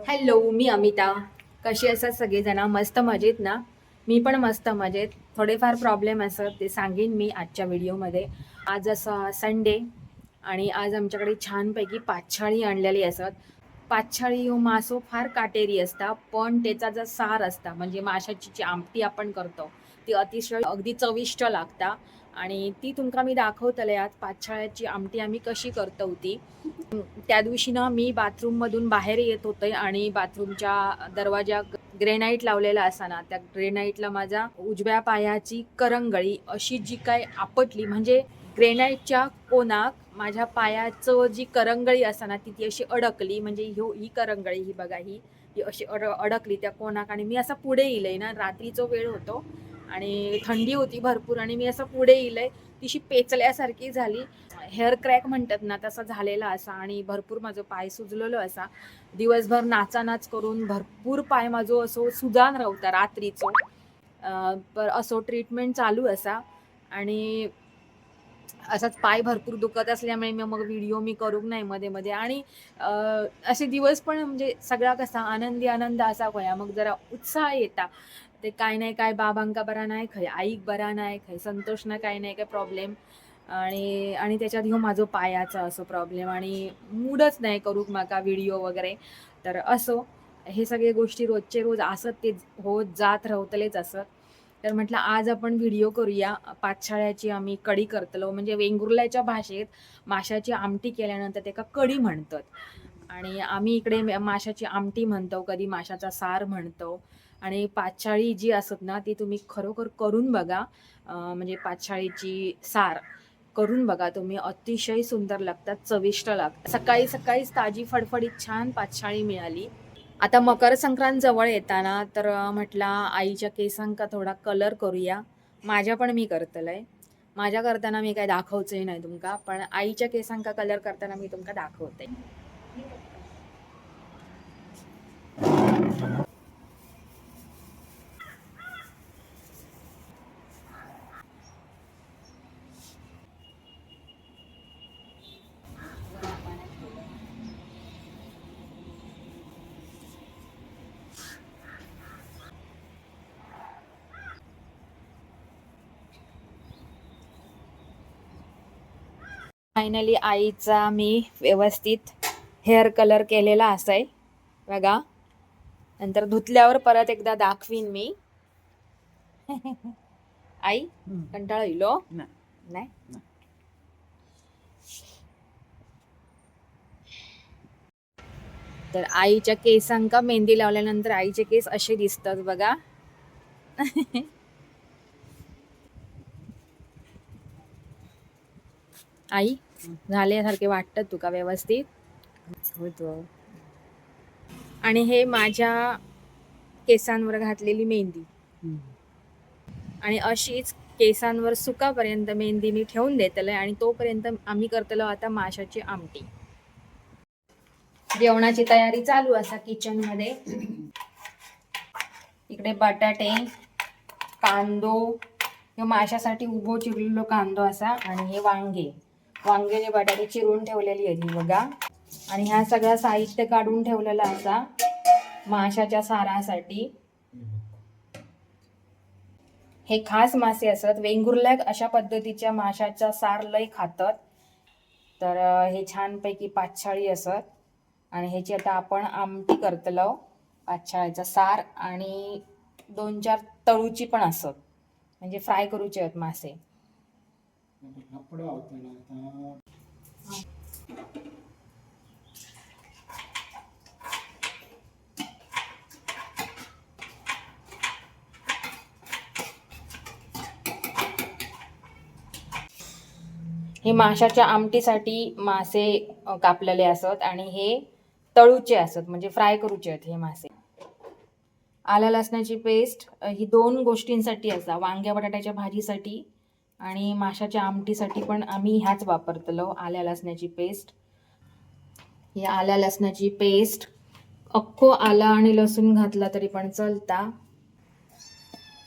Hello, मी अमिता. कशी असतात सगळेजण? मस्त मजेत ना? मी पण मस्त मजेत. थोडेफार प्रॉब्लेम असत ते सांगेन मी आजच्या व्हिडिओमध्ये. आज असं संडे आणि आज आमच्याकडे छानपैकी पातछाळी आणलेली असत. पातछाळी हो मासो फार काटेरी असता, पण त्याचा जो सार असता म्हणजे माशाची जी आमटी आपण करतो ती अतिशय अगदी चविष्ट लागता आणि ती तुमका मी दाखवतले आज पातछाळ्याची आमटी आम्ही कशी करतो ती. त्या दिवशी ना मी बाथरूममधून बाहेर येत होते आणि बाथरूमच्या दरवाजा ग्रेनाईट लावलेला असताना त्या ग्रेनाईटला माझ्या उजव्या पायाची करंगळी अशी जी काय आपटली म्हणजे ग्रेनाईटच्या कोणाक माझ्या पायाचं जी करंगळी असताना ती अशी अडकली म्हणजे ही करंगळी ही बघा ही अशी अडकली त्या कोणाक आणि मी असा पुढे येईलय ना रात्रीचा वेळ होतो आणि थंडी होती भरपूर आणि मी असं पुढे येईलय तिशी पेचल्यासारखी झाली. हेअर क्रॅक म्हणतात ना तसा झालेला असा आणि भरपूर माझं पाय सुजलेलो असा. दिवसभर नाचानाच करून भरपूर पाय माझो असो सुजान रावता रात्रीचो. पर असो ट्रीटमेंट चालू असा आणि असाच पाय भरपूर दुखत असल्यामुळे मग व्हिडिओ मी करूक नाही मध्ये मध्ये आणि असे दिवस पण म्हणजे सगळा कसा आनंदी आनंद असा होया मग जरा उत्साह येता. ते काय नाही काय बाबांका बरा नाही खंय आईक बरा नाही खंय संतोष ना काय नाही काय प्रॉब्लेम आणि आणि त्याच्यात ह्यो माझो पायाचा असो प्रॉब्लेम आणि मूडच नाही करूक माका व्हिडिओ वगैरे. तर असो हे सगळे गोष्टी रोजचे रोज असत ते होत जात राहतलेच असत. तर म्हटलं आज आपण व्हिडिओ करूया पातछाळ्याची आम्ही कढी करतलो म्हणजे वेंगुर्ल्याच्या भाषेत माशाची आमटी केल्यानंतर त्याका कढी म्हणतात आणि आम्ही इकडे माशाची आमटी म्हणतो कधी माशाचा सार म्हणतो. आणि पातछाळी जी असत ना ती तुम्ही खरोखर करून बघा. म्हणजे पातछाळीची सार करून बघा तुम्ही अतिशय सुंदर लागतात चविष्ट लागतात. सकाळी सकाळीच ताजी फडफडीत छान पातछाळी मिळाली. आता मकर संक्रांत जवळ येताना तर म्हटला आईच्या केसांका थोडा कलर करूया. माझ्या पण मी करतलंय. माझ्या करताना मी काय दाखवचंय नाही तुमका पण आईच्या केसांका कलर करताना मी तुमका दाखवते. फायनली आईचा मी व्यवस्थित हेअर कलर केलेला असाय बघा. नंतर धुतल्यावर परत एकदा दाखवीन मी. आई कंटाळा येलो नाही. तर आईच्या केसांका मेहंदी लावल्यानंतर आईचे केस असे दिसतात बघा. आई झाल्यासारखे वाटतात तुका व्यवस्थित? आणि हे माझ्या केसांवर घातलेली मेहंदी आणि अशीच केसांवर सुकापर्यंत मेहंदी मी ठेवून देतलंय आणि तोपर्यंत आम्ही करतलो आता माशाची आमटी. जेवणाची तयारी चालू असा किचन मध्ये. इकडे बटाटे कांदो हे माशासाठी उभो चिरलेलो कांदो असा आणि हे वांगे बटाटे चिरून ठेवलेली आहे बघा. आणि ह्या सगळं साहित्य काढून ठेवलेलं असा माशाच्या सारासाठी. हे खास मासे असत वेंगुर्ल्यात अशा पद्धतीच्या माशाचा सार लय खातात. तर हे छानपैकी पातछाळी असत आणि ह्याची आता आपण आमटी करतलो. पातछाळीचा सार आणि 2-4 तळूची पण असत म्हणजे फ्राय करूचे आहेत मासे. हे माशाच्या आमटीसाठी मासे कापलेले असत आणि हे तळूचे असत म्हणजे फ्राय करूचे आहेत हे मासे. आला लसणाची पेस्ट ही 2 गोष्टींसाठी असा वांग्या बटाट्याच्या भाजीसाठी आणि माशाच्या आमटीसाठी पण आम्ही ह्याच वापरतलो आल्या लसणाची पेस्ट. ही आल्या लसणाची पेस्ट अख्खो आला आणि लसूण घातला तरी पण चलता.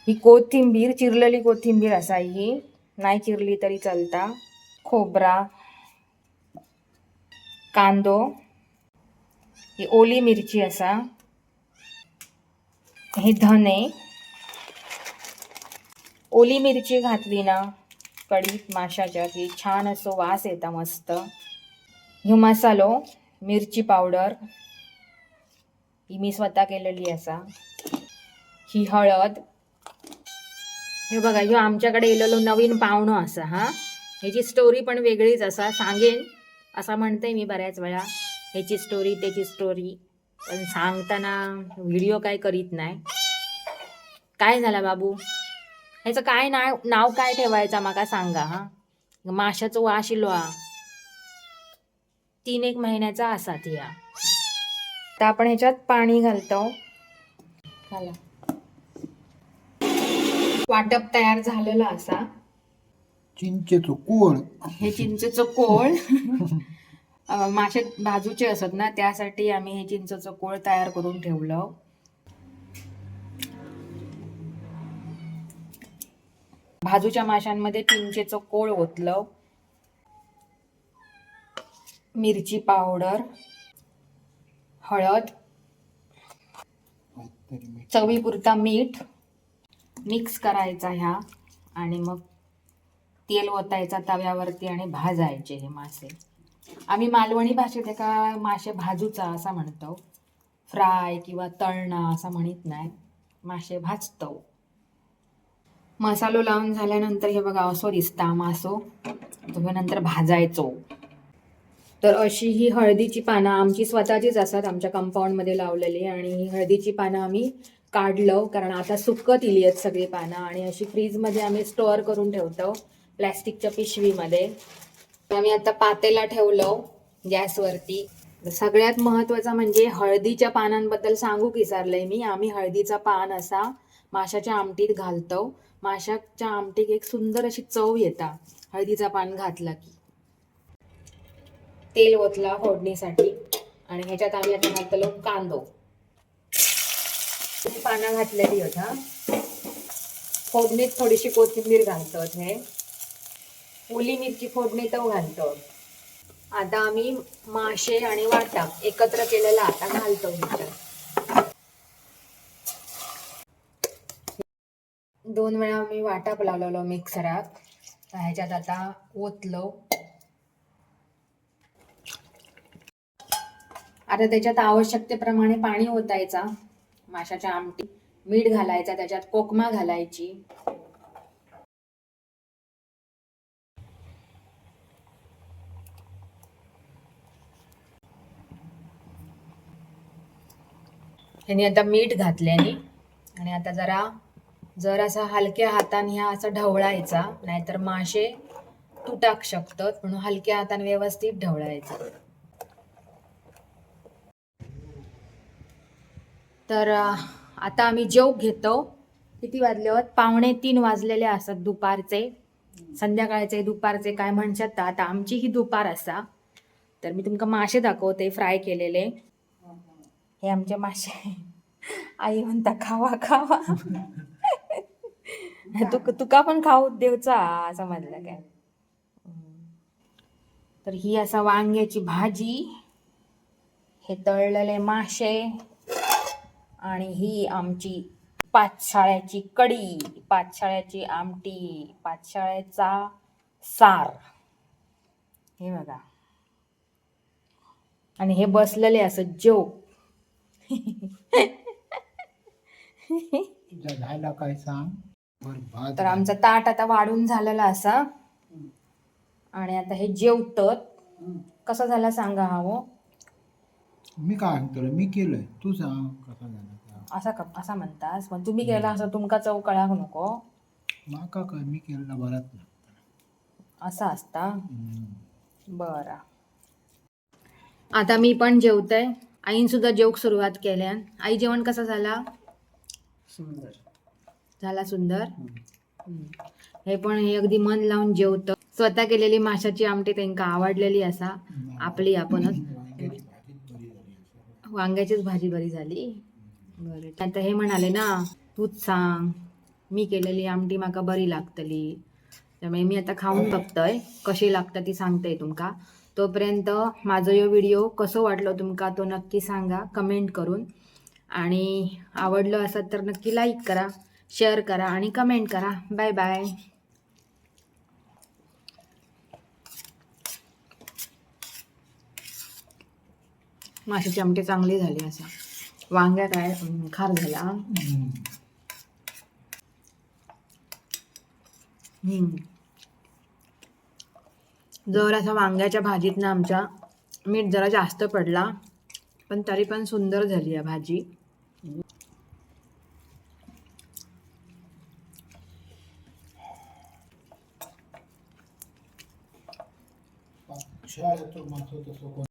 ही कोथिंबीर चिरलेली कोथिंबीर असा ही नाही चिरली तरी चलता. खोबरा कांदो ही ओली मिरची असा, हे धने. ओली मिरची घातली ना कढीत माशाच्या की छान असो वास येता मस्त. ह्यो मसालो, मिरची पावडर ही मी स्वतः केलेली असा. ही हळद. हे बघा, ह्यो आमच्याकडे येलेलो नवीन पाहुणो असा. ह्याची स्टोरी पण वेगळीच असा, सांगेन असं म्हणते मी बऱ्याच वेळा. ह्याची स्टोरी त्याची स्टोरी, पण सांगताना व्हिडिओ काय करीत नाही. काय झाला बाबू, ह्याचं काय नाव काय ठेवायचं माका सांगा. माशाचं वास इलो 3-1 महिन्याचा असा तिया. तर आपण ह्याच्यात पाणी घालतो. घाला. वाटप तयार झालेलं असा. चिंचेचं कोळ. हे चिंचेचं कोळ मासे भाजूचे असत ना, त्यासाठी आम्ही हे चिंचेचं कोळ तयार करून ठेवलं. भाजूच्या माशांमध्ये चिंचेचं कोळ ओतलं. मिरची पावडर, हळद, चवीपुरता मीठ मिक्स करायचा ह्या, आणि मग तेल ओतायचा तव्यावरती आणि भाजायचे हे मासे. आम्ही मालवणी भाषेत एका मासे भाजूचा असा म्हणतो, फ्राय किंवा तळणा असं म्हणत नाही, मासे भाजतो. मसालो लावून झाल्यानंतर हे बघा असो दिसता मासो, तुम्ही नंतर भाजायचो. तर अशी ही हळदीची पानं आमची स्वतःचीच असतात, आमच्या कंपाऊंडमध्ये लावलेली. आणि ही हळदीची पानं आम्ही काढलं, कारण आता सुकत इली आहेत सगळी पानं, आणि अशी फ्रीजमध्ये आम्ही स्टोअर करून ठेवतो प्लॅस्टिकच्या पिशवीमध्ये. आम्ही आता पातेला ठेवलं गॅसवरती. सगळ्यात महत्त्वाचं म्हणजे हळदीच्या पानांबद्दल सांगू विसरलंय मी. आम्ही हळदीचा पान असा माशाच्या आमटीत घालतो. माशाच्या आमटीत एक सुंदर अशी चव येता हळदीचा पान घातला की. तेल ओतला फोडणीसाठी, आणि ह्याच्यात आम्ही आता घातलो कांदो. पानं घातलेली होता. फोडणीत थोडीशी कोथिंबीर घालतात. हे ओली मिरची फोडणी तो घालतो. आता आम्ही मासे आणि वाटाप एकत्र केलेला आता घालतो ह्याच्यात. 2 वेळा मी वाटाप लावलेलो मिक्सरात. ह्याच्यात आता ओतलो. आता त्याच्यात आवश्यकतेप्रमाणे पाणी ओतायचा माशाच्या आमटी, मीठ घालायचा, त्याच्यात कोकमा घालायची. ह्यानी आता मीठ घातल्याने, आणि आता जरासा हलक्या हाताने ह्या असं ढवळायचा, नाहीतर मासे तुटाक शकतात, म्हणून हलक्या हाताने व्यवस्थित ढवळायचा. तर आता आम्ही जेव घेतो. किती वाजले होत? 2:45 वाजलेले असतात दुपारचे. संध्याकाळचे दुपारचे काय म्हणतात, आता आमची ही दुपार असा. तर मी तुमका मासे दाखवते फ्राय केलेले. हे आमचे मासे. आई म्हणता खावा खावा. तुका पण खाऊ देवचा असं म्हणलं काय. तर ही असा वांग्याची भाजी, हे तळलेले मासे, आणि ही आमची पातशाळ्याची कढी, पातशाळ्याची आमटी, पातशाळ्याचा सार. हे बघा, आणि हे बसलेले असं जेव. झाला काय सांग. तर आमचा ताट आता वाढून झालेला असा, आणि आता हे जेवतात. कसा झाला सांगा हो. मी काय सांगतो, मी केलंय, तू सांग कसा झाला. असा म्हणतास, पण तुम्ही केला असं तुमका चव कळाक नको. माका काय, मी केलेला बराच ना असा असता. बरं, आता मी पण जेवतय. आईन सुद्धा जेवक सुरुवात केल्या. आई जेवण कसं झाला? सुंदर झाला. सुंदर. हे पण हे अगदी मन लावून जेवतं. स्वतः केलेली माशाची आमटी त्यांना आवडलेली असा. आपली आपणच वांग्याचीच भाजी बरी झाली. बरं, आता हे म्हणाले ना, तूच सांग, मी केलेली आमटी माका बरी लागतली. त्यामुळे मी आता खाऊन बघतोय कशी लागतं ती सांगते तुमका. तोपर्यंत माझो ह्यो व्हिडिओ कसो वाटलो तुमका तो नक्की सांगा कमेंट करून. आणि आवडलं असत तर नक्की लाईक करा, शेअर करा आणि कमेंट करा. Bye bye. माशाची आमटी चांगली झाली. असं वांग्या काय खार झाला. जरासा वांग्याच्या भाजीत ना आमच्या मीठ जरा जास्त पडला, पण तरी पण सुंदर झाली आहे भाजी. शाळेत मात्र तसं कोण